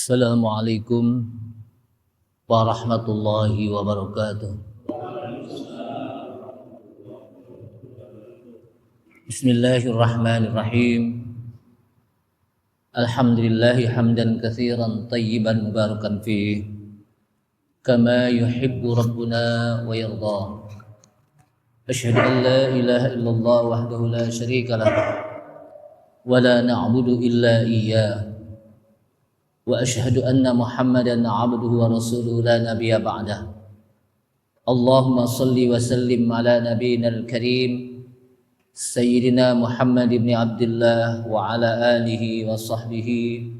Assalamualaikum warahmatullahi wabarakatuh. Bismillahirrahmanirrahim. Alhamdulillahi hamdan katsiran tayyiban mubarakan fih kama yuhibbu rabbuna wa yarda. Asyhadu an la ilaha illallah wahdahu la syarika lah wa la na'budu illa iyyah. Wa asyhadu anna Muhammadan 'abduhu wa rasuluhu la nabiyya ba'dah. Allahumma salli wa sallim ala nabiyyinal karim Sayyidina Muhammad ibn Abdullah wa ala alihi wa sahbihi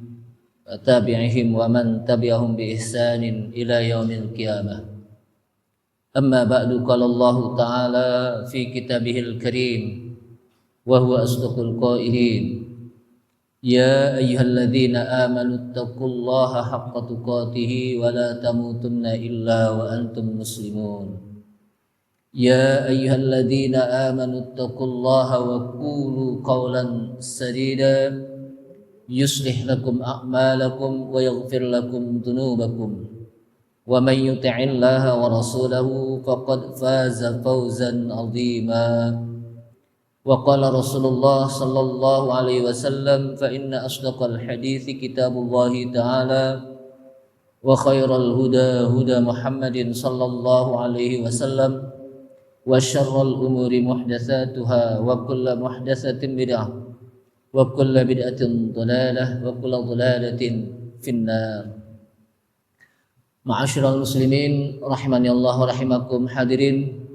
wa tabi'ihim wa man tabi'ahum bi ihsanin ila yaumil qiyamah. Amma ba'du, qala Allah ta'ala fi kitabihil karim wa huwa asdaqul qailin. Ya ayyuhalladzina amanu taqullaha haqqa tuqatih wa la tamutunna illa wa antum muslimun. Ya ayyuhalladzina amanu taqullaha wa qulu qawlan sadida yuslih lakum a'malakum wa yaghfir lakum dhunubakum wa man yuti'illaha wa rasulahu faqad faza fawzan 'azima. Wa qala Rasulullah sallallahu alaihi wasallam fa inna asdaqal hadithi kitabullahi ta'ala wa khairal huda huda Muhammadin sallallahu alaihi wasallam wa syarrul umuri muhdatsatuha wa kullu muhdatsatin bid'ah wa kullu bid'atin dhalalah wa kullu dhalalatin finnar. Ma'asyiral muslimin rahimani Allah wa rahimakum, hadirin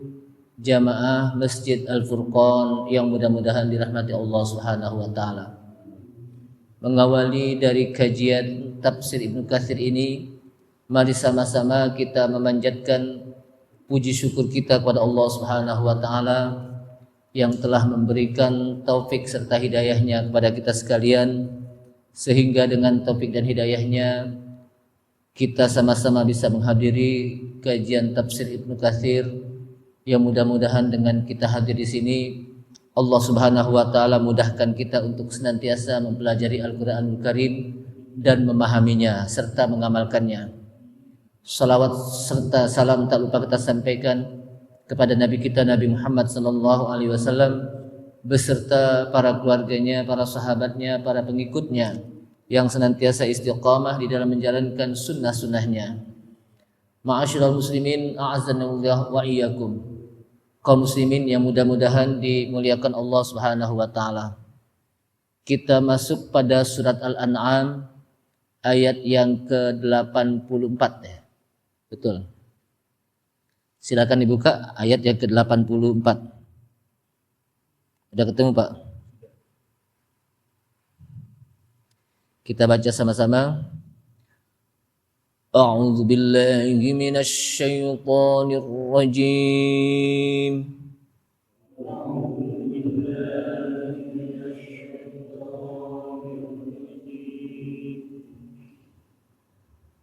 jamaah Masjid Al-Furqan yang mudah-mudahan dirahmati Allah Subhanahu wa taala. Mengawali dari kajian tafsir Ibnu Katsir ini, mari sama-sama kita memanjatkan puji syukur kita kepada Allah Subhanahu wa taala yang telah memberikan taufik serta hidayahnya kepada kita sekalian, sehingga dengan taufik dan hidayahnya kita sama-sama bisa menghadiri kajian tafsir Ibnu Katsir, yang mudah-mudahan dengan kita hadir di sini Allah Subhanahu wa taala mudahkan kita untuk senantiasa mempelajari Al-Qur'anul Karim dan memahaminya serta mengamalkannya. Salawat serta salam tak lupa kita sampaikan kepada Nabi kita Nabi Muhammad sallallahu alaihi wasallam beserta para keluarganya, para sahabatnya, para pengikutnya yang senantiasa istiqamah di dalam menjalankan sunnah-sunnahnya. Ma'asyiral muslimin a'azzanallahu wa iyyakum. Kaum muslimin yang mudah-mudahan dimuliakan Allah Subhanahu wa taala. Kita masuk pada surat Al-An'am ayat yang ke-84 ya. Betul. Silakan dibuka ayat yang ke-84. Sudah ketemu, Pak? Kita baca sama-sama. A'udzu billahi minasy syaithanir rajim.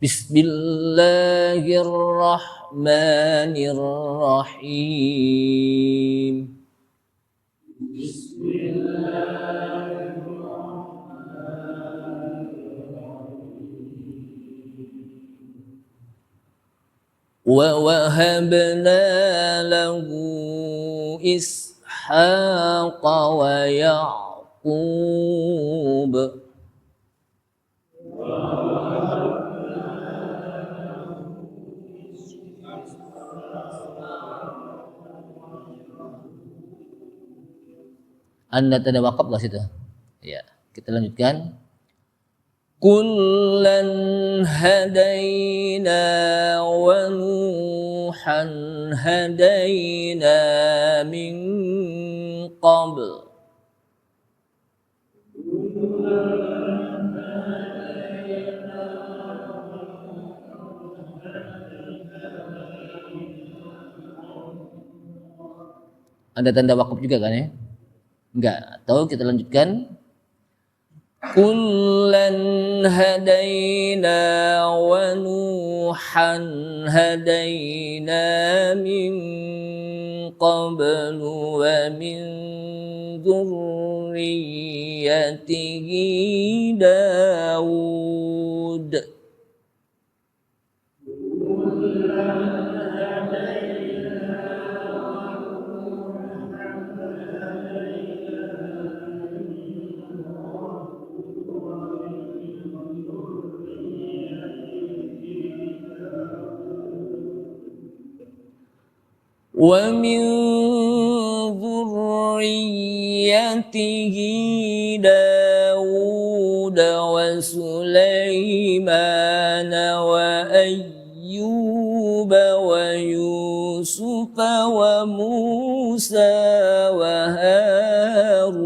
Bismillahirrahmanirrahim. Wa wahabna lahu Ishaqa wa Ya'qub. Anda tanda wakaf lah situ. Ya, kita lanjutkan. Kullan hadaina wa Nuhan hadaina min qabl. Ada tanda wakaf juga kan ya? Enggak, atau kita lanjutkan. Kullan hadaina wa Nuhan hadaina min qablu wa min dzurriyyatihi Daud ومن ذريته داود وسليمان وأيوب ويوسف وموسى وهارون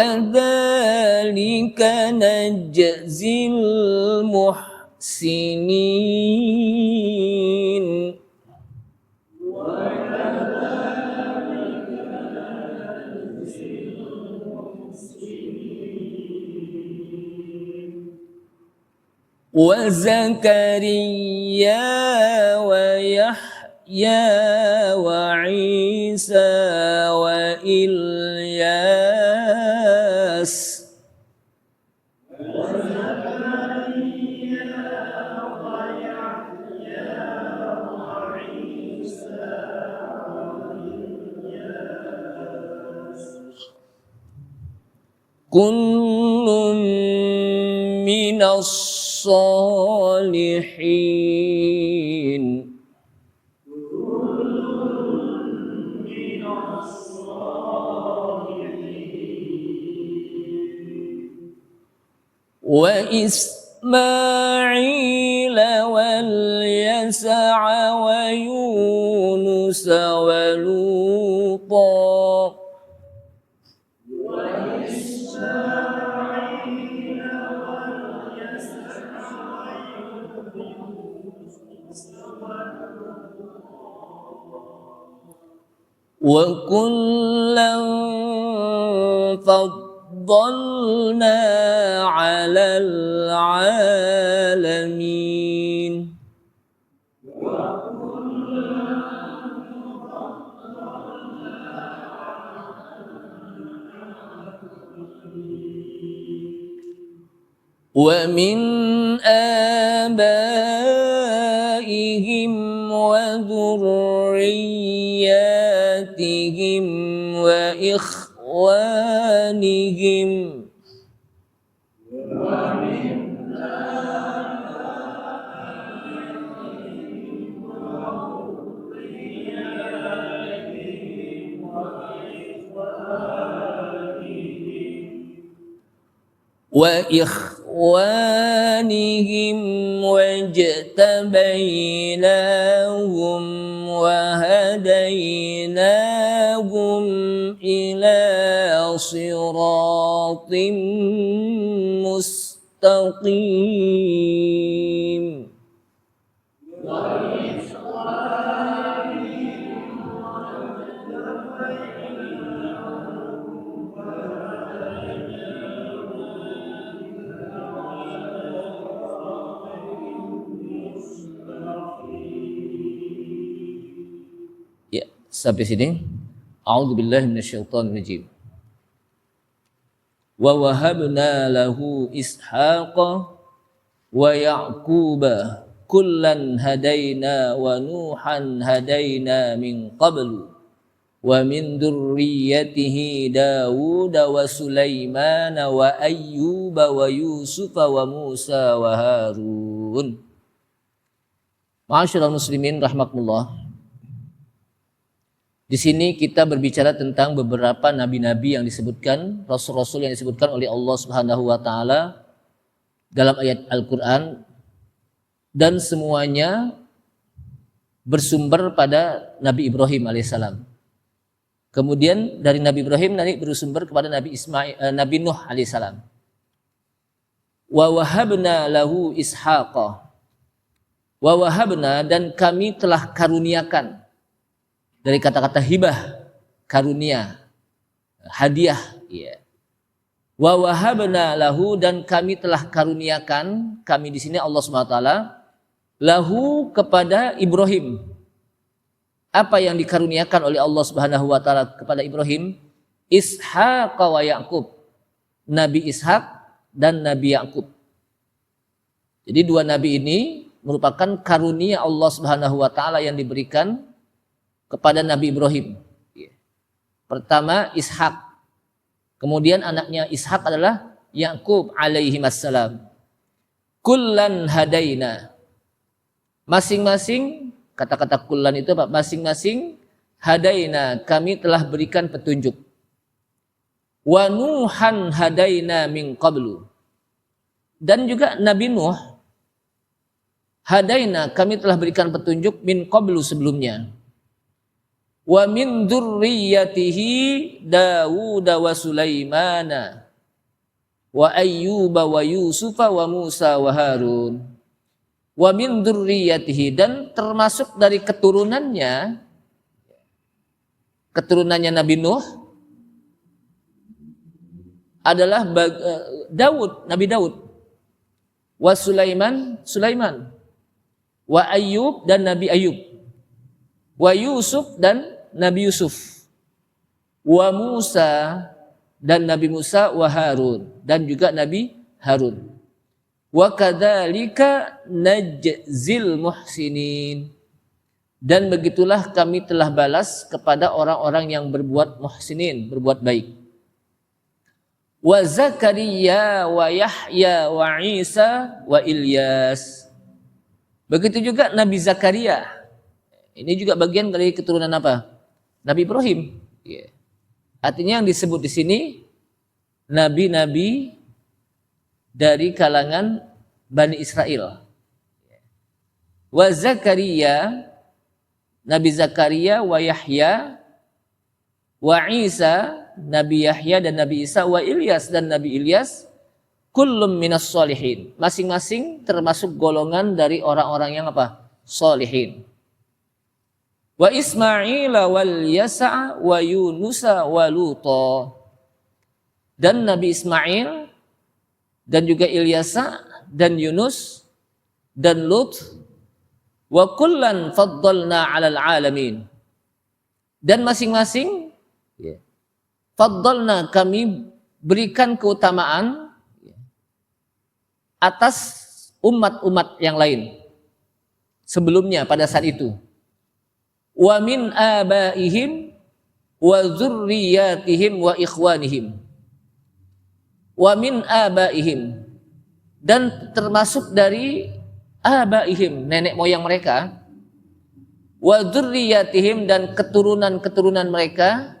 وكذلك نجزي المحسنين وزكريا ويحيى وعيسى وإلياس كل من الصالحين وإسماعيل واليسع ويونس ولوطا وكلا فضلنا على العالمين ومن آبائهم وذرياتهم وإخوانهم واجتبيناهم وهديناهم إلى صراط مستقيم Ya, sampai sini. A'udzubillahi minasyaitonirrajim. Wa wahabna lahu ishaqa wa ya'quba kullan hadaina wa nuhan hadaina min qablu wa min dzurriyyatihi Daud wa Sulaiman wa Ayyub wa Yusuf wa Musa wa Harun. Ma'asyiral muslimin rahimakumullah. Di sini kita berbicara tentang beberapa nabi-nabi yang disebutkan, rasul-rasul yang disebutkan oleh Allah Subhanahu wa taala dalam ayat Al-Qur'an, dan semuanya bersumber pada Nabi Ibrahim alaihissalam. Kemudian dari Nabi Ibrahim nanti bersumber kepada Nabi Nuh alaihissalam. Wa wahabna lahu ishaqa. Wa wahabna, dan kami telah karuniakan. Dari kata-kata hibah, karunia, hadiah. Ya. Wa wahabna lahu, dan kami telah karuniakan, kami di sini Allah Subhanahu wa taala, lahu kepada Ibrahim. Apa yang dikaruniakan oleh Allah Subhanahu wa taala kepada Ibrahim? Ishaq wa Yaqub. Nabi Ishak dan Nabi Yaqub. Jadi dua nabi ini merupakan karunia Allah Subhanahu wa taala yang diberikan kepada Nabi Ibrahim. Pertama Ishak. Kemudian anaknya Ishak adalah Yaqub alaihi wassalam. Kullan hadaina. Masing-masing, kata-kata kullan itu apa? Masing-masing, hadaina, kami telah berikan petunjuk. Wa Nuhan hadaina min qablu. Dan juga Nabi Nuh, hadaina, kami telah berikan petunjuk min qablu, sebelumnya. Wa min dzurriyyatihi Dawud wa Sulaimana wa Ayyuba wa Yusufa wa Musa wa Harun. Wa min dzurriyyatihi, dan termasuk dari keturunannya Nabi Nuh adalah Daud, Nabi Daud. Wa Sulaiman, wa Ayyub, dan Nabi Ayyub. Wa Yusuf, dan Nabi Yusuf, wa Musa, dan Nabi Musa, wa Harun, dan juga Nabi Harun. Wa kadzalika najzil muhsinin, dan begitulah kami telah balas kepada orang-orang yang berbuat muhsinin, berbuat baik. Wa Zakaria wa Yahya wa Isa wa Ilyas. Begitu juga Nabi Zakaria. Ini juga bagian dari keturunan apa? Nabi Ibrahim. Ya. Artinya yang disebut di sini nabi-nabi dari kalangan Bani Israel. Wa Zakaria, Nabi Zakaria, wa Yahya, wa Isa, Nabi Yahya dan Nabi Isa, wa Ilyas, dan Nabi Ilyas, kullum minas solihin. Masing-masing termasuk golongan dari orang-orang yang apa? Solihin. Wa Ismail wal Yasa wa Yunusa wa Luta, dan Nabi Ismail dan juga Ilyasa dan Yunus dan Lut. Wa kullan faddalna 'alal alamin, dan masing-masing faddalna, kami berikan keutamaan atas umat-umat yang lain sebelumnya pada saat itu. Wa min abaihim wa dzurriyyatihim wa ikhwanihim. Wa min abaihim, dan termasuk dari abaihim, nenek moyang mereka. Wa dzurriyyatihim, dan keturunan-keturunan mereka.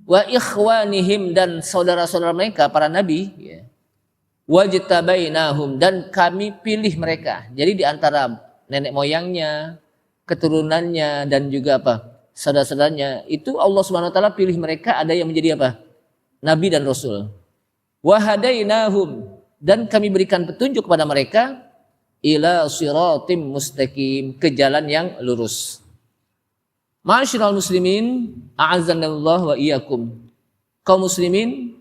Wa ikhwanihim, dan saudara-saudara mereka para nabi. Wajtabainahum, dan kami pilih mereka. Jadi di antara nenek moyangnya, keturunannya, dan juga apa? Saudara-saudaranya, itu Allah Subhanahu wa taala pilih mereka, ada yang menjadi apa? Nabi dan Rasul. Wa hadainahum, dan kami berikan petunjuk kepada mereka ila siratim mustaqim, ke jalan yang lurus. Ma'asyiral muslimin, a'azzanallahu wa iyyakum. Kaum muslimin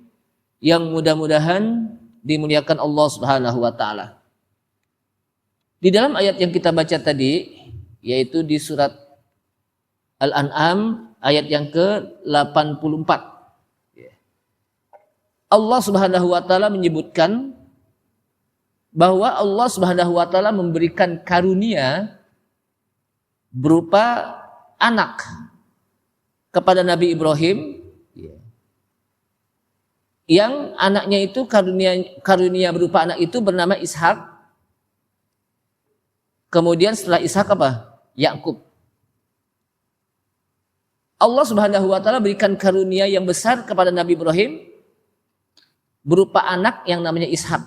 yang mudah-mudahan dimuliakan Allah Subhanahu wa taala. Di dalam ayat yang kita baca tadi, yaitu di surat Al-An'am ayat yang ke-84. Allah Subhanahu wa taala menyebutkan bahwa Allah Subhanahu wa taala memberikan karunia berupa anak kepada Nabi Ibrahim, yang anaknya itu karunia berupa anak itu bernama Ishak. Kemudian setelah Ishak apa? Yaqub. Allah Subhanahu wa taala berikan karunia yang besar kepada Nabi Ibrahim berupa anak yang namanya Ishak.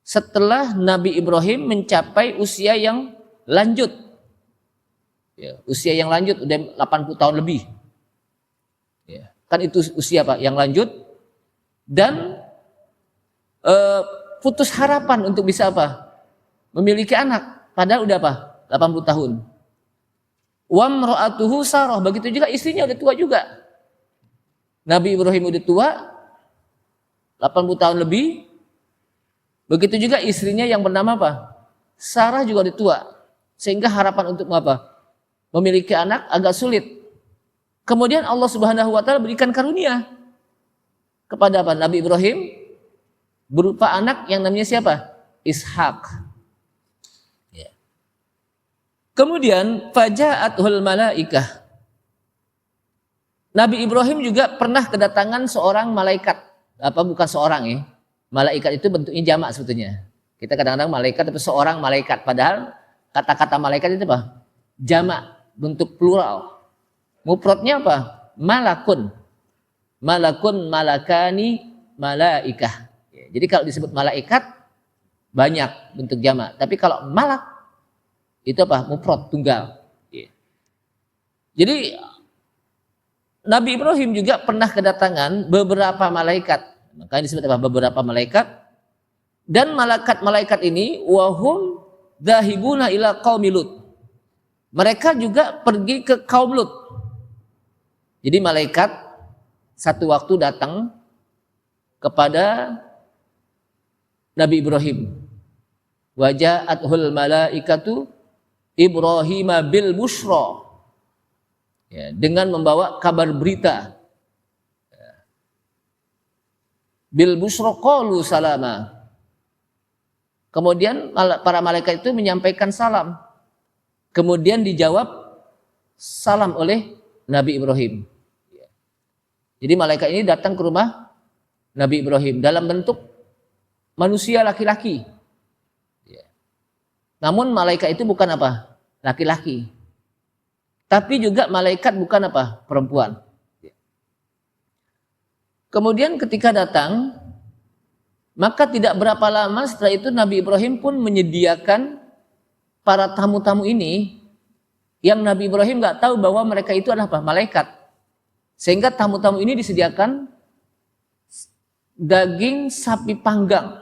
Setelah Nabi Ibrahim mencapai usia yang lanjut. Usia yang lanjut udah 80 tahun lebih. Kan itu usia Pak yang lanjut, dan putus harapan untuk bisa apa? Memiliki anak. Padahal udah apa? 80 tahun. Wa imra'atuhu Sarah, begitu juga istrinya udah tua juga. Nabi Ibrahim udah tua 80 tahun lebih. Begitu juga istrinya yang bernama apa? Sarah juga udah tua. Sehingga harapan untuk apa? Memiliki anak agak sulit. Kemudian Allah Subhanahu wa taala berikan karunia kepada apa? Nabi Ibrahim berupa anak yang namanya siapa? Ishak. Kemudian faja'athul malaikah. Nabi Ibrahim juga pernah kedatangan seorang malaikat. Apa bukan seorang ya? Malaikat itu bentuknya jamak sebetulnya. Kita kadang-kadang malaikat itu seorang malaikat, padahal kata-kata malaikat itu apa? Jamak, bentuk plural. Mufradnya apa? Malakun. Malakun, malakani, malaikah. Jadi kalau disebut malaikat banyak bentuk jamak, tapi kalau malak itu apa? Mufrad, tunggal. Jadi Nabi Ibrahim juga pernah kedatangan beberapa malaikat. Makanya disebut apa? Beberapa malaikat. Dan malaikat-malaikat ini wahum dzahibuna ila qaumi Lut. Mereka juga pergi ke kaum Lut. Jadi malaikat satu waktu datang kepada Nabi Ibrahim. Waja'athul malaikatu Ibrahim bil busyra, ya, dengan membawa kabar berita. Bil busyra qalu salama. Kemudian para malaikat itu menyampaikan salam. Kemudian dijawab salam oleh Nabi Ibrahim. Jadi malaikat ini datang ke rumah Nabi Ibrahim dalam bentuk manusia laki-laki. Namun malaikat itu bukan apa? Laki-laki. Tapi juga malaikat bukan apa? Perempuan. Kemudian ketika datang, maka tidak berapa lama setelah itu Nabi Ibrahim pun menyediakan para tamu-tamu ini, yang Nabi Ibrahim nggak tahu bahwa mereka itu adalah apa? Malaikat. Sehingga tamu-tamu ini disediakan daging sapi panggang.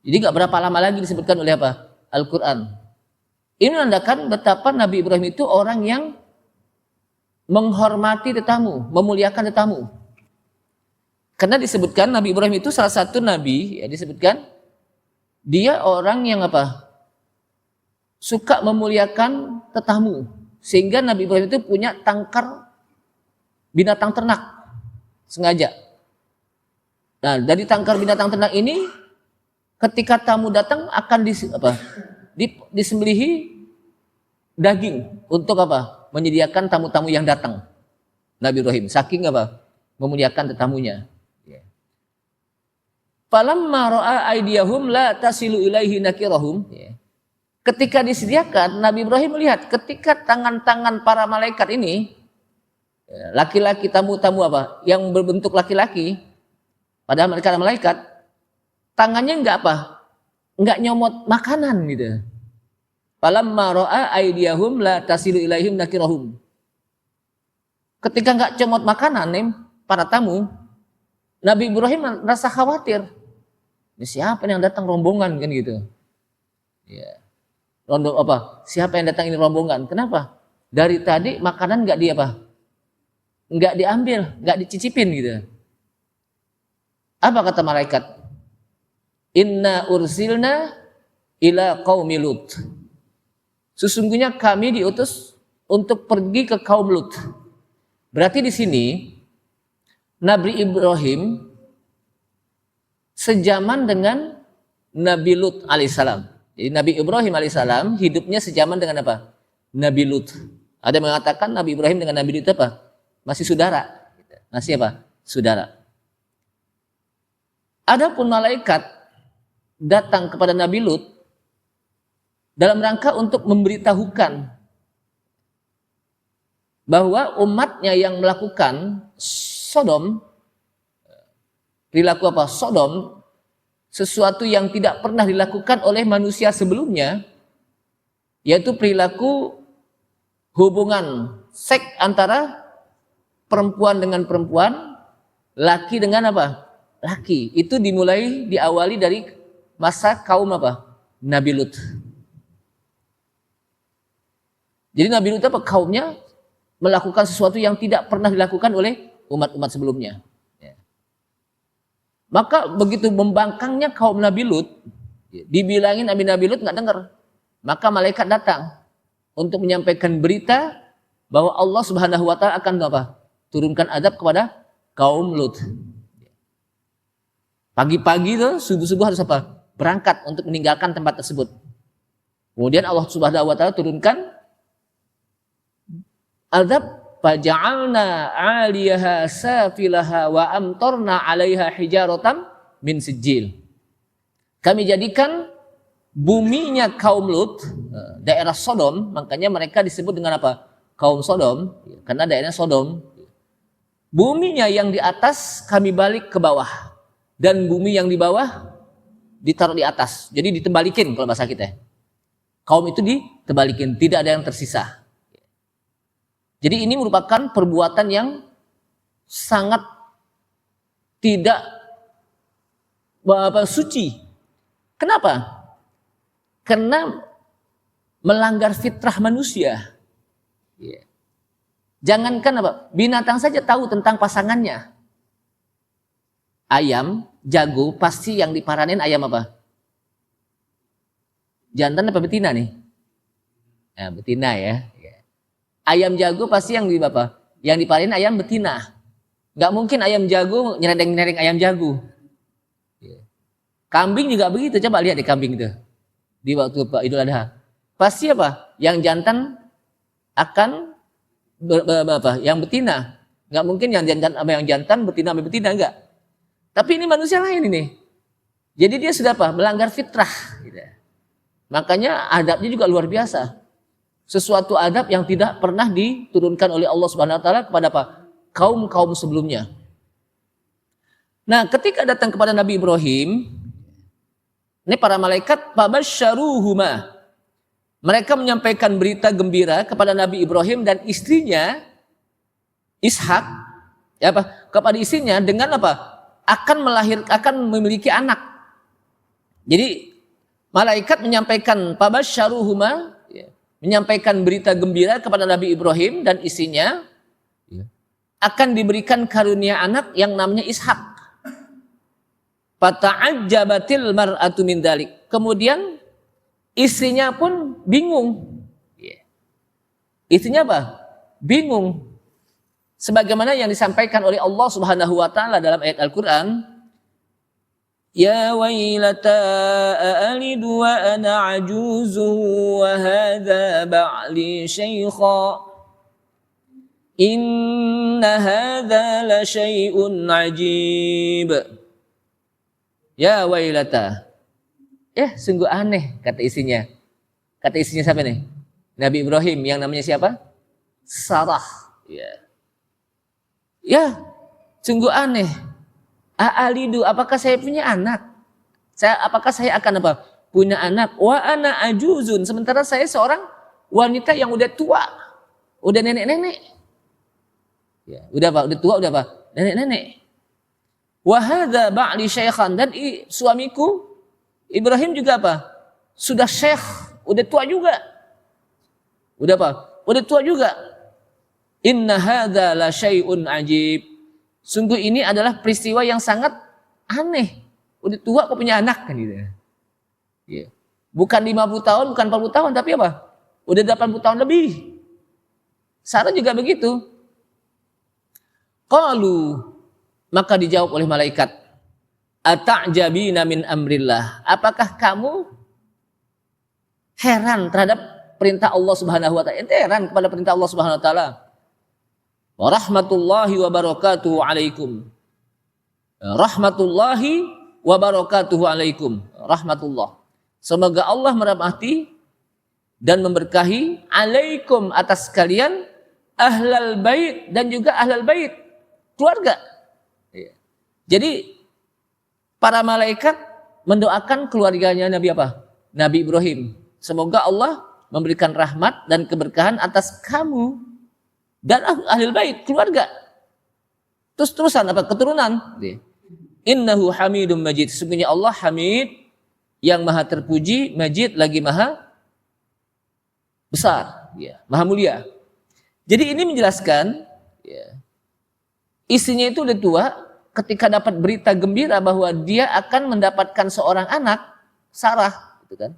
Jadi nggak berapa lama lagi disebutkan oleh apa? Al-Quran. Ini menandakan betapa Nabi Ibrahim itu orang yang menghormati tetamu, memuliakan tetamu. Karena disebutkan Nabi Ibrahim itu salah satu nabi, ya disebutkan dia orang yang apa? Suka memuliakan tetamu. Sehingga Nabi Ibrahim itu punya tangkar binatang ternak sengaja. Nah, dari tangkar binatang ternak ini ketika tamu datang akan disembelihi daging untuk apa? Menyediakan tamu-tamu yang datang. Nabi Ibrahim saking apa? Memuliakan tetamunya. Falamma ra'a aydiyahum la tasilu ilaihi nakirahum. Ketika disediakan, Nabi Ibrahim melihat ketika tangan-tangan para malaikat ini, laki-laki tamu-tamu apa? Yang berbentuk laki-laki, padahal mereka adalah malaikat, tangannya enggak apa? Enggak nyomot makanan gitu. Falamma ra'a aydiyahum la tasilu ilaihim nakirahum. Ketika enggak comot makanan para tamu, Nabi Ibrahim merasa khawatir. Ini siapa yang datang rombongan kan gitu. Ya. Siapa yang datang ini rombongan? Kenapa? Dari tadi makanan enggak enggak diambil, enggak dicicipin gitu. Apa kata malaikat? Inna ursilna ila qaumi Lut. Sesungguhnya kami diutus untuk pergi ke kaum Lut. Berarti di sini Nabi Ibrahim sejaman dengan Nabi Lut alaihissalam. Jadi Nabi Ibrahim alaihissalam hidupnya sejaman dengan apa? Nabi Lut. Ada yang mengatakan Nabi Ibrahim dengan Nabi Lut apa? Masih saudara. Masih apa? Saudara. Adapun malaikat datang kepada Nabi Lut dalam rangka untuk memberitahukan bahwa umatnya yang melakukan Sodom, perilaku apa? Sodom, sesuatu yang tidak pernah dilakukan oleh manusia sebelumnya, yaitu perilaku hubungan seks antara perempuan dengan perempuan, laki dengan apa? Laki. Itu diawali dari masa kaum apa? Nabi Lut. Jadi Nabi Lut apa? Kaumnya melakukan sesuatu yang tidak pernah dilakukan oleh umat-umat sebelumnya. Ya. Maka begitu membangkangnya kaum Nabi Lut, dibilangin Nabi Lut nggak dengar. Maka malaikat datang untuk menyampaikan berita bahwa Allah Subhanahu wa taala akan apa? Turunkan azab kepada kaum Lut. Pagi-pagi tuh subuh-subuh harus apa? Berangkat untuk meninggalkan tempat tersebut. Kemudian Allah Subhanahu wa taala turunkan azab, faja'alna 'aliyaha safilaha wa amtarna 'alaiha hijaratan min sijil. Kami jadikan buminya kaum Lut, daerah Sodom, makanya mereka disebut dengan apa? Kaum Sodom, karena daerahnya Sodom. Buminya yang di atas kami balik ke bawah, dan bumi yang di bawah ditaruh di atas. Jadi ditebalikin kalau bahasa kita. Kaum itu ditebalikin, tidak ada yang tersisa. Jadi ini merupakan perbuatan yang sangat tidak suci. Kenapa? Karena melanggar fitrah manusia. Jangankan apa, binatang saja tahu tentang pasangannya. Ayam, jago, pasti yang diparanin ayam apa? Jantan apa betina nih? Nah, betina ya. Ayam jago pasti yang diparanin ayam betina. Gak mungkin ayam jago nyerendeng-nyerendeng ayam jago. Kambing juga begitu, coba lihat di kambing itu. Di waktu Idul Adha. Pasti apa? Yang jantan akan yang betina. Gak mungkin yang jantan betina sama betina, enggak. Tapi ini manusia lain ini. Jadi dia sudah apa? Melanggar fitrah. Gitu. Makanya adabnya juga luar biasa. Sesuatu adab yang tidak pernah diturunkan oleh Allah Subhanahu wa taala kepada apa? Kaum-kaum sebelumnya. Nah, ketika datang kepada Nabi Ibrahim, ini para malaikat fabasyaruhuma. Mereka menyampaikan berita gembira kepada Nabi Ibrahim dan istrinya Ishak, ya apa? Kepada istrinya dengan apa? Akan memiliki anak. Jadi malaikat menyampaikan fabasyaruhuma, menyampaikan berita gembira kepada Nabi Ibrahim dan istrinya akan diberikan karunia anak yang namanya Ishak. Fata'ajjabatil mar'atu min dzalik. Kemudian istrinya pun bingung. Istrinya apa? Bingung. Sebagaimana yang disampaikan oleh Allah Subhanahu wa taala dalam ayat Al-Qur'an, ya wailata a'alidu wa ana ajuzu wa hadha ba'li shaykha inna hadha la syai'un ajib. Ya wailata, sungguh aneh, kata istrinya. Kata istrinya siapa nih? Nabi Ibrahim, yang namanya siapa? Sarah. Ya, sungguh aneh. A'alidu, apakah saya punya anak? Apakah saya akan apa? Punya anak? Wa ana ajuzun, sementara saya seorang wanita yang udah tua, udah nenek-nenek. Ya, udah apa? Udah tua, udah apa? Nenek-nenek. Wa hadza ba'li syaikhan, dan suamiku Ibrahim juga apa? Sudah syekh, udah tua juga. Udah apa? Udah tua juga. Inna hadza la syai'un ajib. Sungguh ini adalah peristiwa yang sangat aneh. Udah tua kok punya anak kan gitu. Ya. Bukan 50 tahun, bukan 40 tahun, tapi apa? Udah 80 tahun lebih. Sarah juga begitu. Qalu, maka dijawab oleh malaikat, ata'jabina min amrillah. Apakah kamu heran terhadap perintah Allah Subhanahu wa taala? Ente heran kepada perintah Allah Subhanahu wa taala? Wa rahmatullahi wa barakatuhu alaikum. Rahmatullahi wa barakatuhu alaikum. Rahmatullah. Semoga Allah merahmati dan memberkahi alaikum atas kalian, ahlal bait, dan juga ahlal bait, keluarga. Jadi para malaikat mendoakan keluarganya Nabi apa? Nabi Ibrahim. Semoga Allah memberikan rahmat dan keberkahan atas kamu dan ahlul bait, keluarga. Terus-terusan apa? Keturunan. Innahu hamidum majid. Sesungguhnya Allah Hamid, yang maha terpuji, Majid lagi maha besar, ya, maha mulia. Jadi ini menjelaskan, ya, istrinya itu udah tua, ketika dapat berita gembira bahwa dia akan mendapatkan seorang anak, Sarah, gitu kan.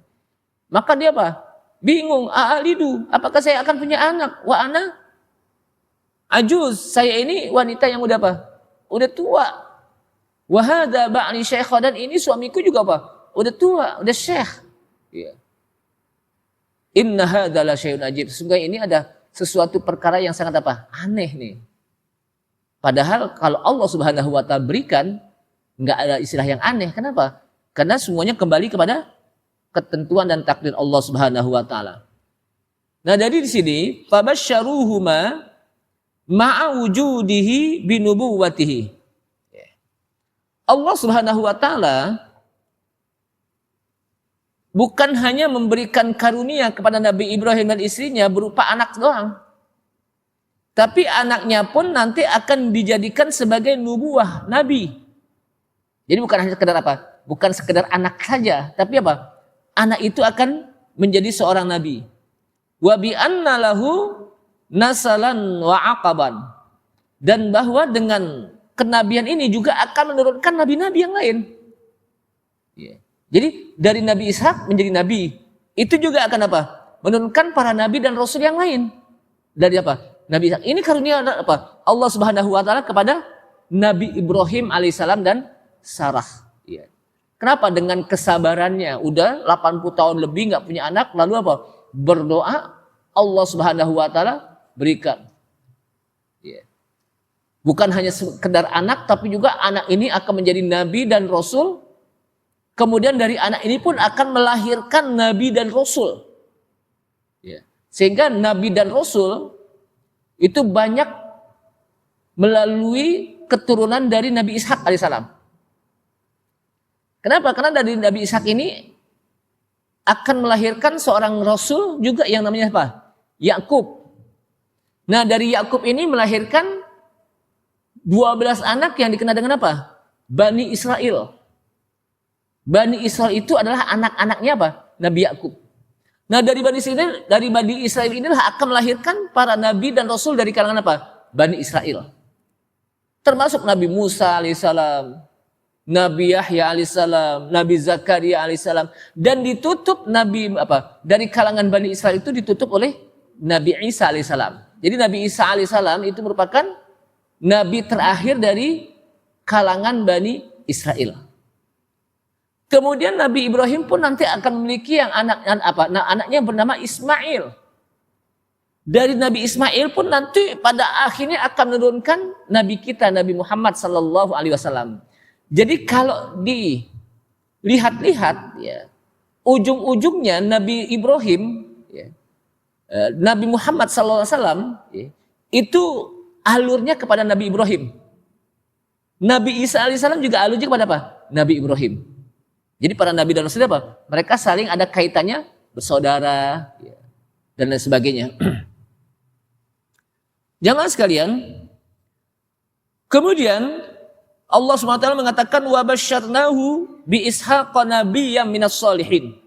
Maka dia apa? Bingung, a'alidu, apakah saya akan punya anak? Wa ana ajuz, saya ini wanita yang udah apa? Udah tua. Wa hadza ba'li syaikha, dan ini suamiku juga apa? Udah tua, udah syekh. Ya. Inna hadza la syai'un ajib. Sesungguhnya ini ada sesuatu perkara yang sangat apa? Aneh nih. Padahal kalau Allah Subhanahu wa taala berikan, enggak ada istilah yang aneh. Kenapa? Karena semuanya kembali kepada ketentuan dan takdir Allah Subhanahu wa taala. Nah, dari di sini fabasyaruhuma ma'a wujudihi binubuwwatihi. Allah Subhanahu wa taala bukan hanya memberikan karunia kepada Nabi Ibrahim dan istrinya berupa anak doang. Tapi anaknya pun nanti akan dijadikan sebagai nubuwah, nabi. Jadi bukan hanya sekedar apa? Bukan sekedar anak saja, tapi apa? Anak itu akan menjadi seorang nabi. Wa bi anna lahu nasalan wa aqaban. Dan bahwa dengan kenabian ini juga akan menurunkan nabi-nabi yang lain. Ya. Jadi dari Nabi Ishak menjadi nabi, itu juga akan apa? Menurunkan para nabi dan rasul yang lain. Dari apa? Nabi Ishak. Ini karunia apa? Allah Subhanahu wa taala kepada Nabi Ibrahim alaihissalam dan Sarah. Ya. Kenapa? Dengan kesabarannya, udah 80 tahun lebih nggak punya anak, lalu apa? Berdoa, Allah Subhanahu wa taala berikan. Ya. Bukan hanya sekedar anak, tapi juga anak ini akan menjadi nabi dan rasul. Kemudian dari anak ini pun akan melahirkan nabi dan rasul. Ya. Sehingga nabi dan rasul itu banyak melalui keturunan dari Nabi Ishak alaihissalam. Kenapa? Karena dari Nabi Ishak ini akan melahirkan seorang rasul juga yang namanya apa? Yakub. Nah, dari Yakub ini melahirkan 12 anak yang dikenal dengan apa? Bani Israel. Bani Israel itu adalah anak-anaknya apa? Nabi Yakub. Nah, dari Bani Israel inilah akan melahirkan para nabi dan rasul dari kalangan apa? Bani Israel. Termasuk Nabi Musa alaihissalam, Nabi Yahya alaihissalam, Nabi Zakaria alaihissalam, dan ditutup nabi apa? Dari kalangan Bani Israel itu ditutup oleh Nabi Isa alaihissalam. Jadi Nabi Isa alaihissalam itu merupakan nabi terakhir dari kalangan Bani Israel. Kemudian Nabi Ibrahim pun nanti akan memiliki yang anaknya bernama Ismail. Dari Nabi Ismail pun nanti pada akhirnya akan menurunkan Nabi kita, Nabi Muhammad sallallahu alaihi wasallam. Jadi kalau dilihat-lihat, ya, ujung-ujungnya Nabi Ibrahim, ya, Nabi Muhammad sallallahu alaihi wasallam, ya, itu alurnya kepada Nabi Ibrahim. Nabi Isa alaihissalam juga alurnya kepada apa? Nabi Ibrahim. Jadi para nabi dan rasul apa? Mereka saling ada kaitannya, bersaudara, ya, dan lain sebagainya. Jamaah sekalian, kemudian Allah SWT mengatakan wa basyarnahu bi ishaqa nabiyyan minas shalihin.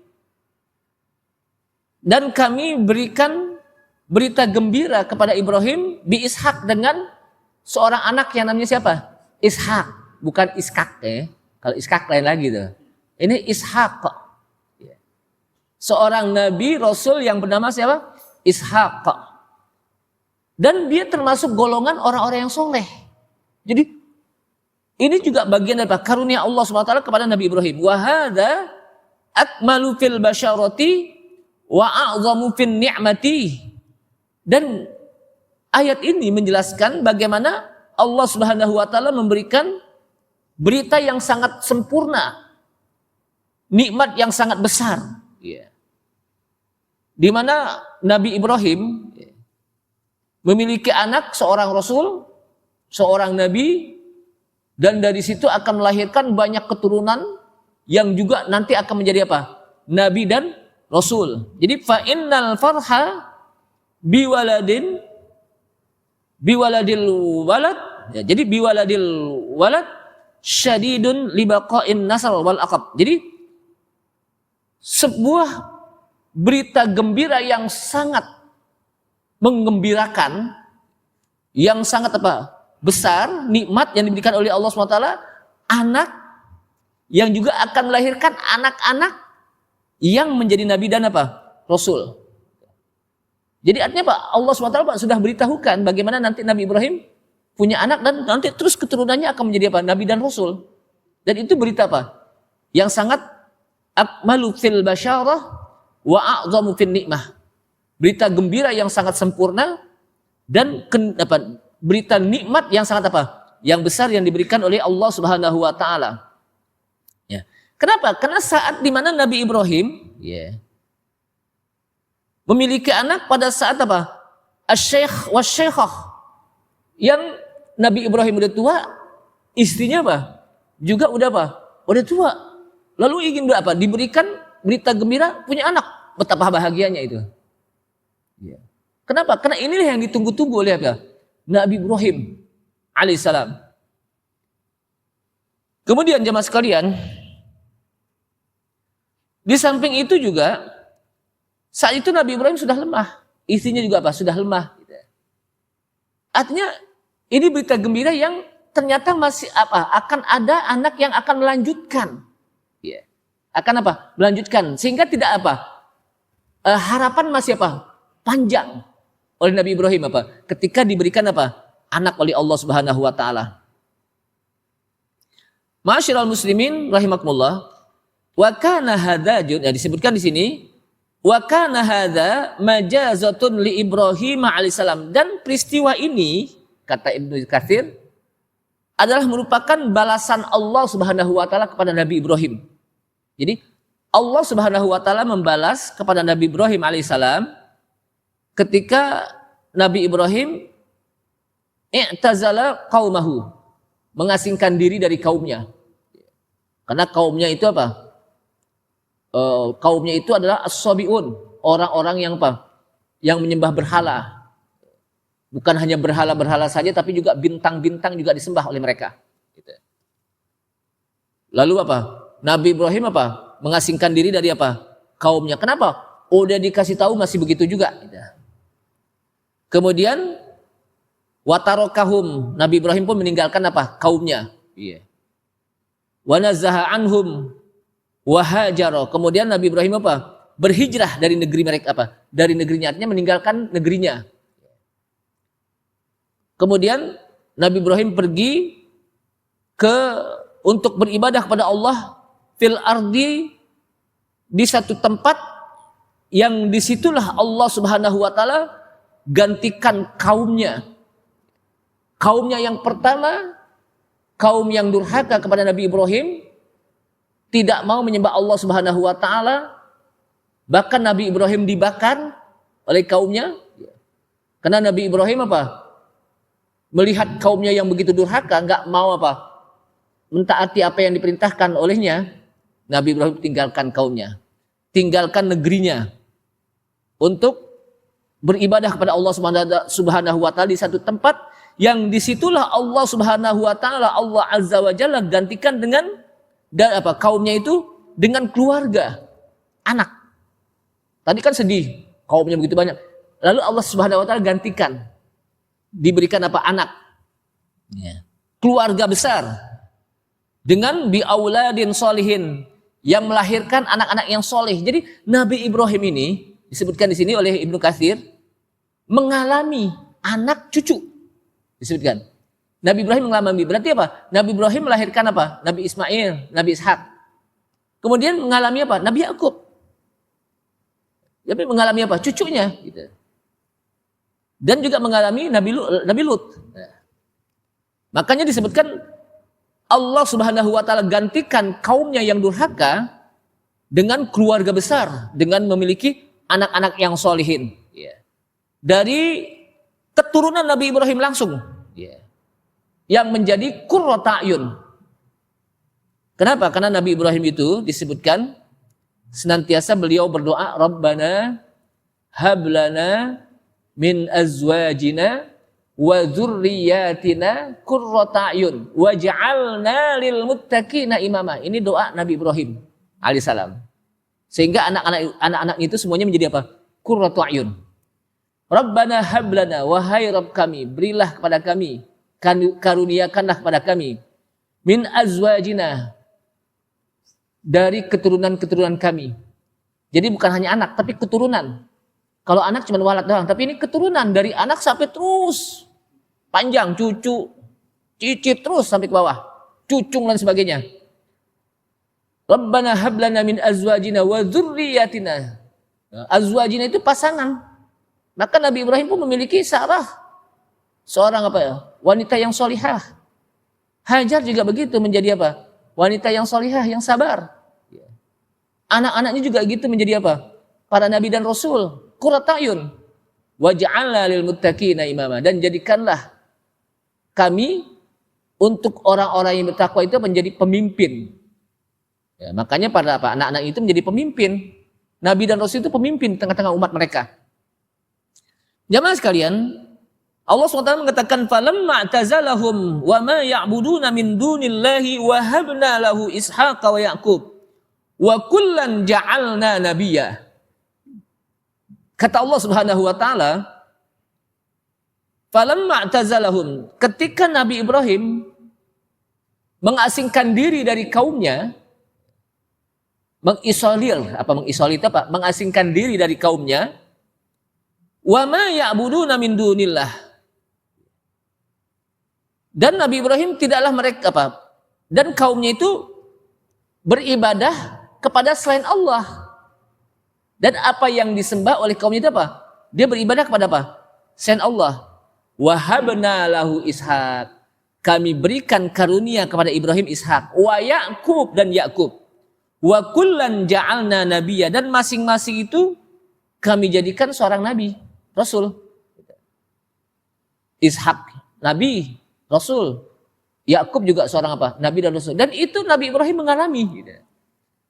Dan kami berikan berita gembira kepada Ibrahim bi Ishak dengan seorang anak yang namanya siapa? Ishak, bukan Iskak ya. Kalau Iskak lain lagi tuh. Ini Ishak. Seorang nabi rasul yang bernama siapa? Ishak. Dan dia termasuk golongan orang-orang yang soleh. Jadi ini juga bagian dari karunia Allah SWT kepada Nabi Ibrahim. Wa hadza akmalu fil basyarati wa a'zamu fin ni'mati. Dan ayat ini menjelaskan bagaimana Allah Subhanahu wa taala memberikan berita yang sangat sempurna, nikmat yang sangat besar. Di mana Nabi Ibrahim memiliki anak seorang rasul, seorang nabi, dan dari situ akan melahirkan banyak keturunan yang juga nanti akan menjadi apa? Nabi dan rasul. Jadi fa innal farha biwaladil walad, ya, jadi biwaladil walad syadidun libaqa'in nasal wal aqab. Jadi sebuah berita gembira yang sangat menggembirakan, yang sangat apa? Besar, nikmat yang diberikan oleh Allah SWT, anak yang juga akan melahirkan anak-anak yang menjadi nabi dan apa? Rasul. Jadi artinya apa? Allah SWT sudah beritahukan bagaimana nanti Nabi Ibrahim punya anak dan nanti terus keturunannya akan menjadi apa? Nabi dan Rasul. Dan itu berita apa? Yang sangat akmalu fil basyarah wa a'zamu fil nikmah. Berita gembira yang sangat sempurna dan berita nikmat yang sangat apa? Yang besar yang diberikan oleh Allah Subhanahu wa taala. Ya. Kenapa? Karena saat di mana Nabi Ibrahim memiliki anak pada saat apa? Asy-syaikh wasy-syaikhah. Yang Nabi Ibrahim udah tua, istrinya apa? Juga udah apa? Udah tua. Lalu ingin apa? Diberikan berita gembira punya anak. Betapa bahagianya itu. Ya. Kenapa? Karena inilah yang ditunggu-tunggu oleh apa? Nabi Ibrahim alaihissalam. Kemudian jemaah sekalian, di samping itu juga saat itu Nabi Ibrahim sudah lemah, istrinya juga apa? Sudah lemah. Artinya ini berita gembira yang ternyata masih apa? Akan ada anak yang akan melanjutkan. Ya. Akan apa? Melanjutkan. Sehingga tidak apa? Harapan masih apa? Panjang oleh Nabi Ibrahim apa? Ketika diberikan apa? Anak oleh Allah Subhanahu wa taala. Ma'asyiral muslimin rahimakumullah. Wa kana hadza disebutkan di sini wa kana hadza majazatun li Ibrahim alaihissalam, dan peristiwa ini kata Ibnu Katsir adalah merupakan balasan Allah Subhanahu wa taala kepada Nabi Ibrahim. Jadi Allah Subhanahu wa taala membalas kepada Nabi Ibrahim alaihissalam ketika Nabi Ibrahim i'tazala qaumahu, mengasingkan diri dari kaumnya. Karena kaumnya itu apa? Kaumnya itu adalah as-sabiun, orang-orang yang apa? Yang menyembah berhala. Bukan hanya berhala-berhala saja, tapi juga bintang-bintang juga disembah oleh mereka. Lalu apa? Nabi Ibrahim apa? Mengasingkan diri dari apa? Kaumnya. Kenapa? Udah dikasih tahu masih begitu juga. Kemudian watarokahum, Nabi Ibrahim pun meninggalkan apa? Kaumnya. Wa nazaha anhum wahajaro. Kemudian Nabi Ibrahim apa? Berhijrah dari negeri mereka apa? Dari negerinya, artinya meninggalkan negerinya. Kemudian Nabi Ibrahim pergi untuk beribadah kepada Allah fil ardi, di satu tempat yang disitulah Allah Subhanahu wa taala gantikan kaumnya. Kaumnya yang pertama, kaum yang durhaka kepada Nabi Ibrahim, tidak mau menyembah Allah Subhanahu wa taala. Bahkan Nabi Ibrahim dibakar oleh kaumnya. Karena Nabi Ibrahim apa? Melihat kaumnya yang begitu durhaka, enggak mau apa? Mentaati apa yang diperintahkan olehnya. Nabi Ibrahim tinggalkan kaumnya, tinggalkan negerinya untuk beribadah kepada Allah Subhanahu wa taala di satu tempat yang disitulah Allah Subhanahu wa taala, Allah Azza wa Jalla gantikan dengan kaumnya itu dengan keluarga, anak. Tadi kan sedih, kaumnya begitu banyak. Lalu Allah Subhanahu wa taala gantikan, diberikan apa? Anak. Keluarga besar dengan biauladin solihin, yang melahirkan anak-anak yang soleh. Jadi Nabi Ibrahim ini disebutkan di sini oleh Ibnu Katsir mengalami anak cucu. Disebutkan Nabi Ibrahim mengalami, berarti apa? Nabi Ibrahim melahirkan apa? Nabi Ismail, Nabi Ishak. Kemudian mengalami apa? Nabi Yakub. Tapi mengalami apa? Cucunya. Gitu. Dan juga mengalami Nabi Lut. Makanya disebutkan Allah Subhanahu wa taala gantikan kaumnya yang durhaka dengan keluarga besar, dengan memiliki anak-anak yang solihin. Dari keturunan Nabi Ibrahim langsung. Yang menjadi qurrata a'yun. Kenapa? Karena Nabi Ibrahim itu disebutkan senantiasa beliau berdoa, Rabbana hablana min azwajina wa dzurriyyatina qurrata a'yun waj'alna lil muttaqina imama. Ini doa Nabi Ibrahim alaihissalam. Sehingga anak-anak itu semuanya menjadi apa? Qurratu a'yun. Rabbana hablana, wahai Rabb kami, berilah kepada kami, karuniakanlah kepada kami, min azwajina, dari keturunan-keturunan kami. Jadi bukan hanya anak, tapi keturunan. Kalau anak cuma walad doang, tapi ini keturunan dari anak sampai terus panjang, cucu, cicit terus sampai ke bawah, cucung dan sebagainya. Rabbana hablana min azwajina wa dzurriyyatina. Azwajina itu pasangan. Maka Nabi Ibrahim pun memiliki Sarah, seorang apa ya? Wanita yang solihah. Hajar juga begitu, menjadi apa? Wanita yang solihah, yang sabar. Anak-anaknya juga gitu, menjadi apa? Para nabi dan rasul. Qurratu a'yun. Waj'alna lil muttaqina imama, dan jadikanlah kami untuk orang-orang yang bertakwa itu menjadi pemimpin. Ya, makanya pada apa? Anak-anak itu menjadi pemimpin. Nabi dan rasul itu pemimpin di tengah-tengah umat mereka. Jamaah sekalian, Allah SWT mengatakan falamma tazalahum wa ma ya'buduna min dunillahi wa habna lahu ishaqa wa ya'qub wa kullan ja'alna nabiyya. Kata Allah Subhanahu wa taala, falamma tazalahum, ketika Nabi Ibrahim mengasingkan diri dari kaumnya, mengisolir itu apa? Mengasingkan diri dari kaumnya. Wa ma ya'buduna min dunillah. Dan Nabi Ibrahim tidaklah mereka apa? Dan kaumnya itu beribadah kepada selain Allah. Dan apa yang disembah oleh kaumnya itu apa? Dia beribadah kepada apa? Selain Allah. Wa habna lahu ishaq. Kami berikan karunia kepada Ibrahim Ishak. Wa Ya'qub dan Ya'qub. Wa kullan ja'alna nabiyya, dan masing-masing itu kami jadikan seorang nabi, rasul. Ishak nabi, rasul. Ya'qub juga seorang apa? Nabi dan rasul. Dan itu Nabi Ibrahim mengalami.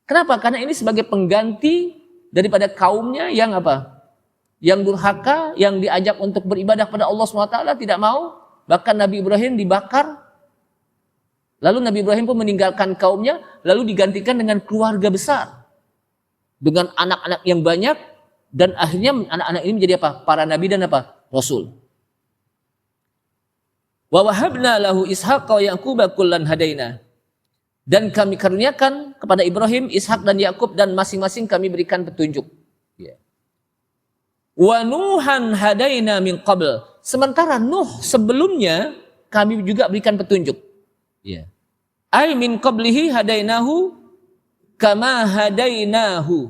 Kenapa? Karena ini sebagai pengganti daripada kaumnya yang apa? Yang durhaka, yang diajak untuk beribadah pada Allah SWT tidak mau. Bahkan Nabi Ibrahim dibakar. Lalu Nabi Ibrahim pun meninggalkan kaumnya, lalu digantikan dengan keluarga besar. Dengan anak-anak yang banyak, dan akhirnya anak-anak ini menjadi apa? Para nabi dan apa? Rasul. Wa wahabna lahu ishaqa wa yaquba kullan hadaina. Dan kami karuniakan kepada Ibrahim, Ishak dan Yakub, dan masing-masing kami berikan petunjuk. Wa nuhan hadaina min qabl. Sementara Nuh sebelumnya kami juga berikan petunjuk. Ai min qablihi hadainahu kama hadainahu.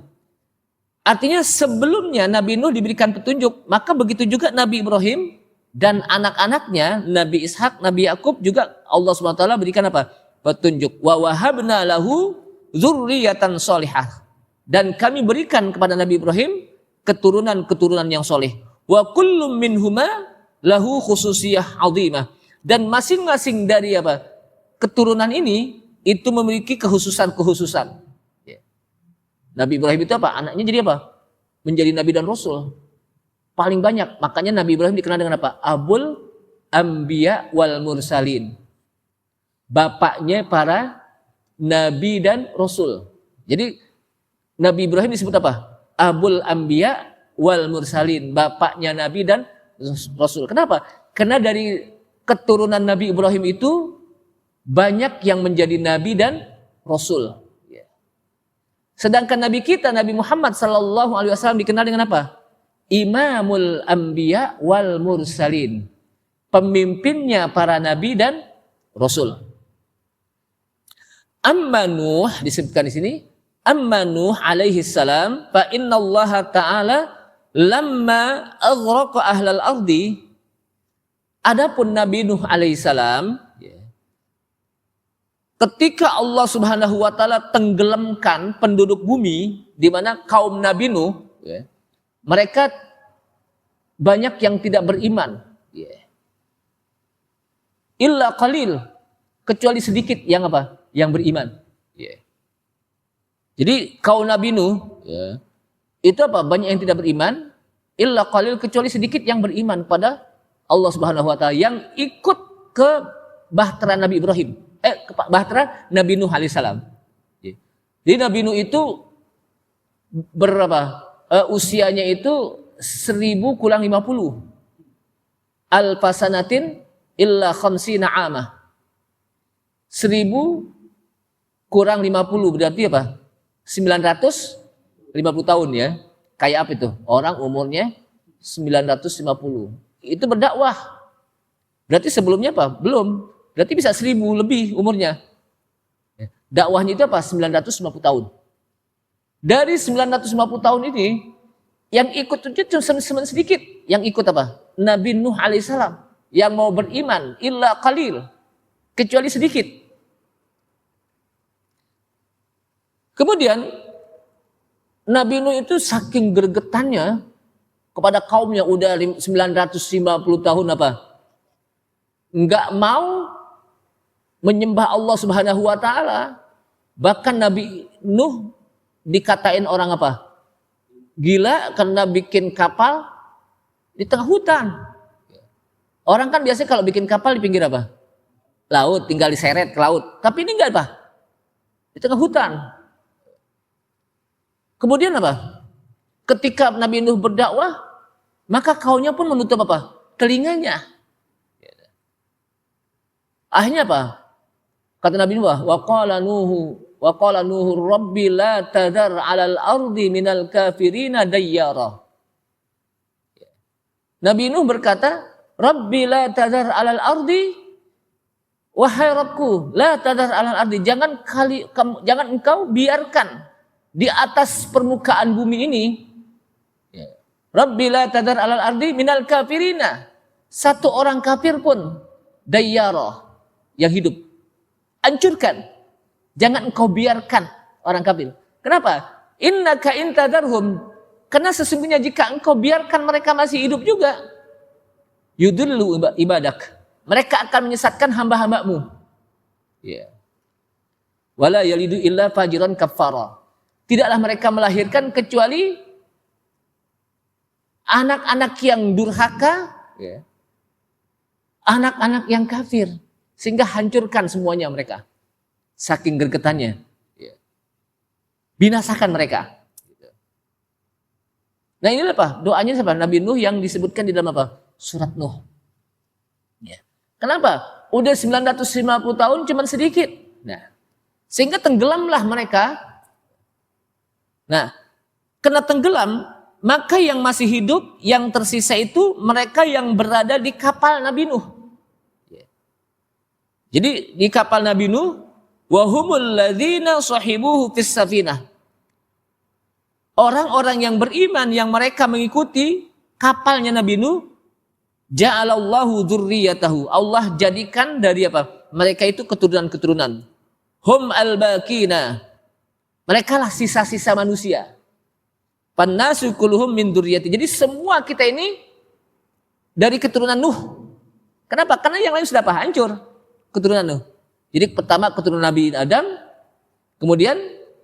Artinya sebelumnya Nabi Nuh diberikan petunjuk, maka begitu juga Nabi Ibrahim dan anak-anaknya Nabi Ishak, Nabi Yakub juga Allah SWT berikan apa? Petunjuk. Wa wahabna lahu dzurriyyatan sholihah. Dan kami berikan kepada Nabi Ibrahim keturunan-keturunan yang soleh. Wa kullum minhuma lahu khususiyah azimah. Dan masing-masing dari apa? Keturunan ini itu memiliki kehususan-kehususan. Nabi Ibrahim itu apa? Anaknya jadi apa? Menjadi nabi dan rasul. Paling banyak. Makanya Nabi Ibrahim dikenal dengan apa? Abul Anbiya wal Mursalin. Bapaknya para nabi dan rasul. Jadi Nabi Ibrahim disebut apa? Abul Anbiya wal Mursalin. Bapaknya nabi dan rasul. Kenapa? Karena dari keturunan Nabi Ibrahim itu banyak yang menjadi nabi dan rasul. Sedangkan nabi kita, Nabi Muhammad sallallahu alaihi wasallam dikenal dengan apa? Imamul Anbiya wal Mursalin. Pemimpinnya para nabi dan rasul. Amma Nuh disebutkan di sini, amma Nuh alaihi salam fa innallaha ta'ala lamma aghraqa ahlal ardi. Adapun Nabi Nuh alaihi salam, ketika Allah Subhanahu wa taala tenggelamkan penduduk bumi, di mana kaum Nabi Nuh, mereka banyak yang tidak beriman. Illa qalil, kecuali sedikit yang apa? Yang beriman. Jadi kaum Nabi Nuh itu apa? Banyak yang tidak beriman. Illa qalil, kecuali sedikit yang beriman pada Allah Subhanahu wa taala, yang ikut ke bahtera Nabi Ibrahim. Bahtera Nabi Nuh alaihissalam. Jadi Nabi Nuh itu berapa? Usianya itu 1000 kurang 50. Alfasanatin illa khamsina amah. 1000 kurang 50 berarti apa? 950 tahun ya. Kayak apa itu? Orang umurnya 950. Itu berdakwah. Berarti sebelumnya apa? Belum. Berarti bisa 1000 lebih umurnya. Dakwahnya itu apa? 950 tahun. Dari 950 tahun ini, yang ikut itu cuma sedikit. Yang ikut apa? Nabi Nuh alaihissalam. Yang mau beriman, illa qalil. Kecuali sedikit. Kemudian, Nabi Nuh itu saking gregetannya kepada kaumnya udah 950 tahun apa? Enggak mau menyembah Allah Subhanahu wa taala. Bahkan Nabi Nuh dikatain orang apa? Gila karena bikin kapal di tengah hutan. Orang kan biasanya kalau bikin kapal di pinggir apa? Laut, tinggal diseret ke laut. Tapi ini enggak apa? Di tengah hutan. Kemudian apa? Ketika Nabi Nuh berdakwah, maka kaumnya pun menutup apa? Telinganya. Akhirnya apa? Kata Nabi Nuh, wa qala Nuhu rabbi la tadhar 'alal ardi minal kafirina dayyara. Nabi Nuh berkata, Rabbi la tadhar 'alal ardi, wahai Rabbku, la tadhar 'alal ardi, jangan engkau biarkan di atas permukaan bumi ini, Rabbi la tadhar 'alal ardi minal kafirina, satu orang kafir pun dayyara, yang hidup. Hancurkan. Jangan engkau biarkan orang kafir. Kenapa? Innaka intadarhum. Karena sesungguhnya jika engkau biarkan mereka masih hidup juga, yudullu ibadak. Mereka akan menyesatkan hamba-hambamu. Ya. Wala yalidu illa fajiran kafara. Tidaklah mereka melahirkan kecuali anak-anak yang durhaka, ya. Anak-anak yang kafir. Sehingga hancurkan semuanya mereka. Saking gregetannya. Binasakan mereka. Nah inilah apa? Doanya siapa? Nabi Nuh yang disebutkan di dalam apa? Surat Nuh. Ya. Kenapa? Udah 950 tahun cuman sedikit. Nah, sehingga tenggelamlah mereka. Nah, kena tenggelam, maka yang masih hidup, yang tersisa itu mereka yang berada di kapal Nabi Nuh. Jadi di kapal Nabi Nuh, wahumul ladzina sahibuhu fis safinah. Orang-orang yang beriman yang mereka mengikuti kapalnya Nabi Nuh, ja'alallahu dzurriyyatahu. Allah jadikan dari apa? Mereka itu keturunan-keturunan. Hum al-baqina. Mereka lah sisa-sisa manusia. Pannasu kulluhum min dzurriyyati. Jadi semua kita ini dari keturunan Nuh. Kenapa? Karena yang lain sudah apa? Hancur. Keturunan Nuh. Jadi pertama keturunan Nabi Adam, kemudian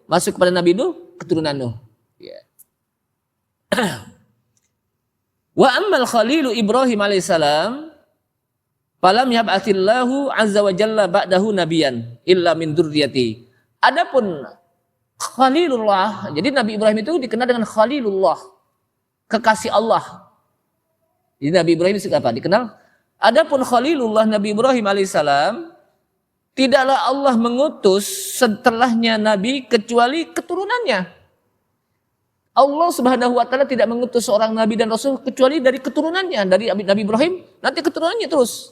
masuk kepada Nabi Nuh, keturunan Nuh. Ya. Wa ammal khalilu Ibrahim alaihissalam, falam yab'atsillahu azza wa jalla ba'dahu nabiyan illa min dzurriyyati. Adapun Khalilullah, jadi Nabi Ibrahim itu dikenal dengan Khalilullah, kekasih Allah. Jadi Nabi Ibrahim itu apa? Dikenal. Adapun Khalilullah Nabi Ibrahim alaihissalam, tidaklah Allah mengutus setelahnya Nabi kecuali keturunannya. Allah Subhanahu wa taala tidak mengutus seorang nabi dan rasul kecuali dari keturunannya, dari Nabi Ibrahim, nanti keturunannya terus.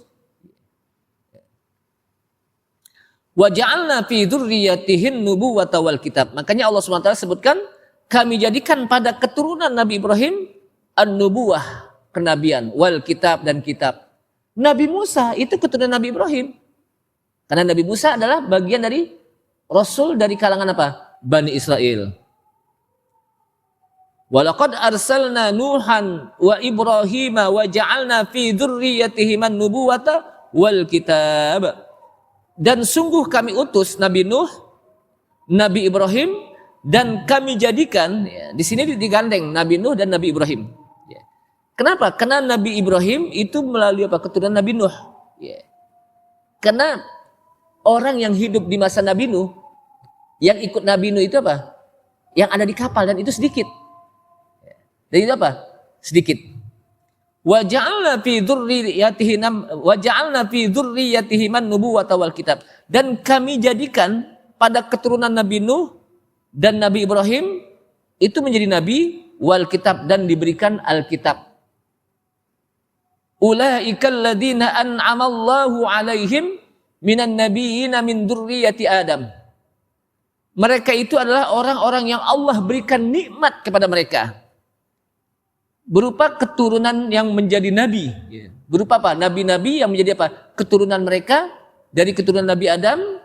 Wa ja'alna fi dzurriyyatihin nubuwata wal kitab. Makanya Allah Subhanahu wa taala sebutkan, kami jadikan pada keturunan Nabi Ibrahim an-nubuwah, kenabian, wal kitab dan kitab. Nabi Musa itu keturunan Nabi Ibrahim. Karena Nabi Musa adalah bagian dari rasul dari kalangan apa? Bani Israel. Walaqad arsalna Nuhan wa Ibrahim wa ja'alna fi dzurriyyatihim an-nubuwata wal kitab. Dan sungguh kami utus Nabi Nuh, Nabi Ibrahim, dan kami jadikan, ya, di sini digandeng Nabi Nuh dan Nabi Ibrahim. Ya. Kenapa? Karena Nabi Ibrahim itu melalui apa? Keturunan Nabi Nuh. Ya. Karena orang yang hidup di masa Nabi Nuh, yang ikut Nabi Nuh itu apa? yang ada di kapal, dan itu sedikit. Dan itu apa? Sedikit. Wa ja'alna fi dzurriyyatihi man-nubuwata wal kitab. Dan kami jadikan pada keturunan Nabi Nuh dan Nabi Ibrahim itu menjadi nabi wal kitab, dan diberikan Alkitab. Ulaikal ladzina an'amallahu 'alaihim minan nabiyyina min dzurriyyati Adam. Mereka itu adalah orang-orang yang Allah berikan nikmat kepada mereka berupa keturunan yang menjadi nabi. Berupa apa? Nabi-nabi yang menjadi apa? Keturunan mereka dari keturunan Nabi Adam,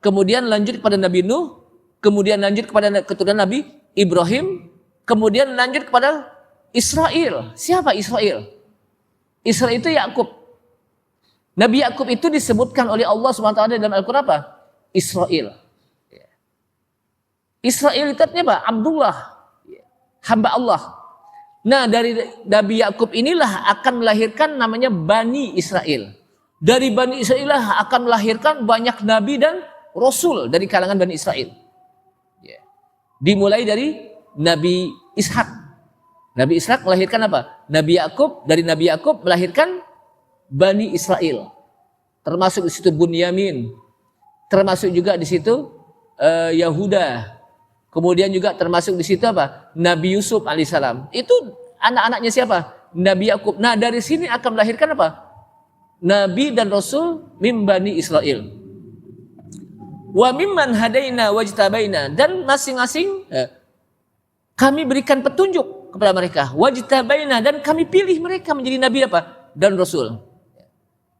kemudian lanjut kepada Nabi Nuh, kemudian lanjut kepada keturunan Nabi Ibrahim, kemudian lanjut kepada Israel. Siapa Israel? Israel itu Yakub. Nabi Yakub itu disebutkan oleh Allah SWT dalam Al-Quran apa? Israel. Israel itu artinya apa? Abdullah, hamba Allah. Nah, dari Nabi Yakub inilah akan melahirkan namanya Bani Israel. Dari Bani Israel lah akan melahirkan banyak nabi dan rasul dari kalangan Bani Israel. Dimulai dari Nabi Ishak. Nabi Ishak melahirkan apa? Nabi Yakub. Dari Nabi Yakub melahirkan Bani Israel. Termasuk di situ Bunyamin. Termasuk juga di situ Yahuda. Kemudian juga termasuk di situ apa? Nabi Yusuf alaihissalam. Itu anak-anaknya siapa? Nabi Yakub. Nah, dari sini akan melahirkan apa? Nabi dan Rasul min Bani Israel. Wa mimman hadaina wajtabaina, dan masing-masing kami berikan petunjuk kepada mereka. Wajtabaina, dan kami pilih mereka menjadi nabi apa? Dan rasul.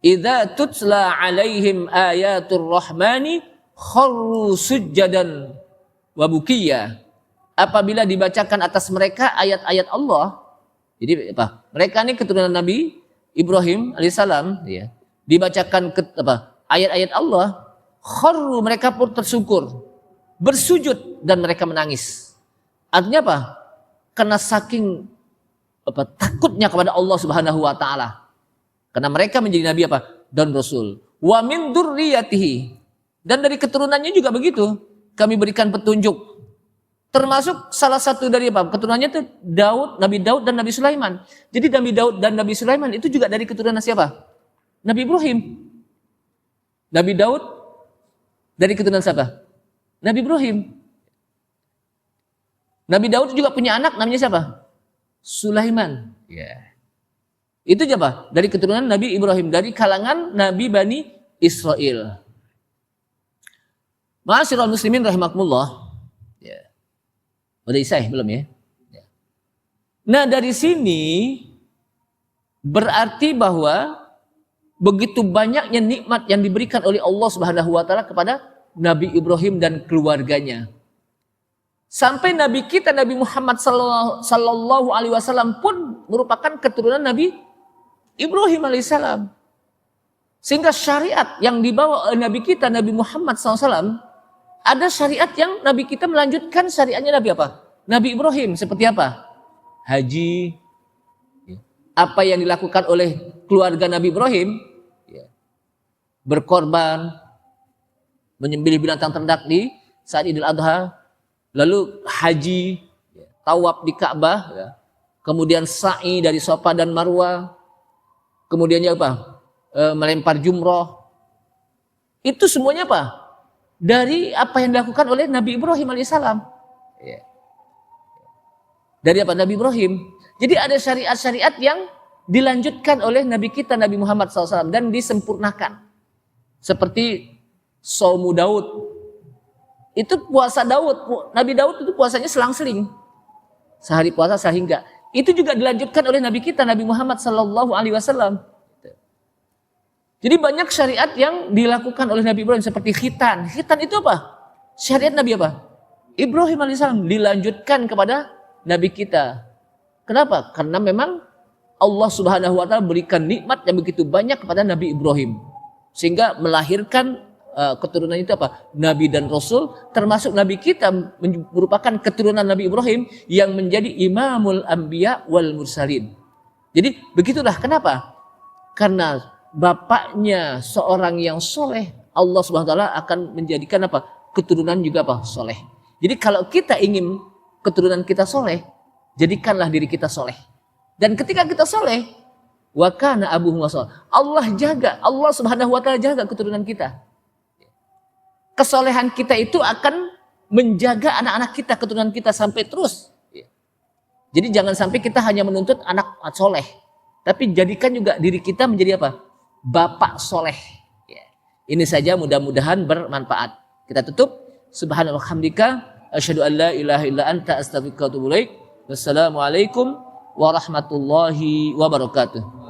Idza tutla alaihim ayatur rahmani kharru sujjadan wa bukiya. Apabila dibacakan atas mereka ayat-ayat Allah. Jadi apa? Mereka ini keturunan Nabi Ibrahim alaihissalam, ya. Dibacakan ayat-ayat Allah, kharru, mereka pun tersungkur, bersujud, dan mereka menangis. Artinya apa? Karena saking takutnya kepada Allah Subhanahu wa taala. Karena mereka menjadi nabi apa? Dan rasul. Wa min dzurriyyatihi, dan dari keturunannya juga begitu. Kami berikan petunjuk. Termasuk salah satu dari apa? Keturunannya itu Nabi Daud dan Nabi Sulaiman. Jadi Nabi Daud dan Nabi Sulaiman itu juga dari keturunan siapa? Nabi Ibrahim. Nabi Daud dari keturunan siapa? Nabi Ibrahim. Nabi Daud juga punya anak namanya siapa? Sulaiman. Ya. Itu siapa? Dari keturunan Nabi Ibrahim, dari kalangan Nabi Bani Israel. Ma'asyiral muslimin rahimakumullah. Ya. Udah isai belum ya? Ya. Nah, dari sini berarti bahwa begitu banyaknya nikmat yang diberikan oleh Allah Subhanahu wa taala kepada Nabi Ibrahim dan keluarganya. Sampai Nabi kita Nabi Muhammad sallallahu alaihi wasallam pun merupakan keturunan Nabi Ibrahim alaihissalam. Sehingga syariat yang dibawa oleh Nabi kita Nabi Muhammad SAW, ada syariat yang Nabi kita melanjutkan syariatnya Nabi apa? Nabi Ibrahim. Seperti apa? Haji. Apa yang dilakukan oleh keluarga Nabi Ibrahim? Berkorban, menyembelih binatang ternak di saat Idul Adha, lalu haji, tawaf di Ka'bah, kemudian sa'i dari Safa dan Marwah, kemudian apa? Melempar jumroh. Itu semuanya apa? Dari apa yang dilakukan oleh Nabi Ibrahim alaihissalam. Dari apa? Nabi Ibrahim. Jadi ada syariat-syariat yang dilanjutkan oleh Nabi kita Nabi Muhammad SAW dan disempurnakan. Seperti Saumu Daud. Itu puasa Daud. Nabi Daud itu puasanya selang-seling. Sehari puasa sehingga. Itu juga dilanjutkan oleh Nabi kita Nabi Muhammad SAW. Jadi banyak syariat yang dilakukan oleh Nabi Ibrahim seperti khitan. Khitan itu apa? Syariat Nabi apa? Ibrahim alaihissalam dilanjutkan kepada Nabi kita. Kenapa? Karena memang Allah Subhanahu wa taala berikan nikmat yang begitu banyak kepada Nabi Ibrahim. Sehingga melahirkan keturunan itu apa? Nabi dan Rasul, termasuk Nabi kita merupakan keturunan Nabi Ibrahim yang menjadi imamul anbiya wal mursalin. Jadi begitulah kenapa? Karena bapaknya seorang yang soleh, Allah Subhanahu wa taala akan menjadikan apa? Keturunan juga apa? Soleh. Jadi kalau kita ingin keturunan kita soleh, jadikanlah diri kita soleh. Dan ketika kita soleh, wa kana abuhum sholih. Allah jaga, Allah Subhanahu wa taala jaga keturunan kita. Kesolehan kita itu akan menjaga anak-anak kita, keturunan kita sampai terus. Jadi jangan sampai kita hanya menuntut anak soleh, tapi jadikan juga diri kita menjadi apa? Bapak soleh. Ini saja, mudah-mudahan bermanfaat. Kita tutup. Subhanallah hamdika, asyhadu an la ilaha illa anta astaghfiruka wa atubu ilaik. Wassalamualaikum warahmatullahi wabarakatuh.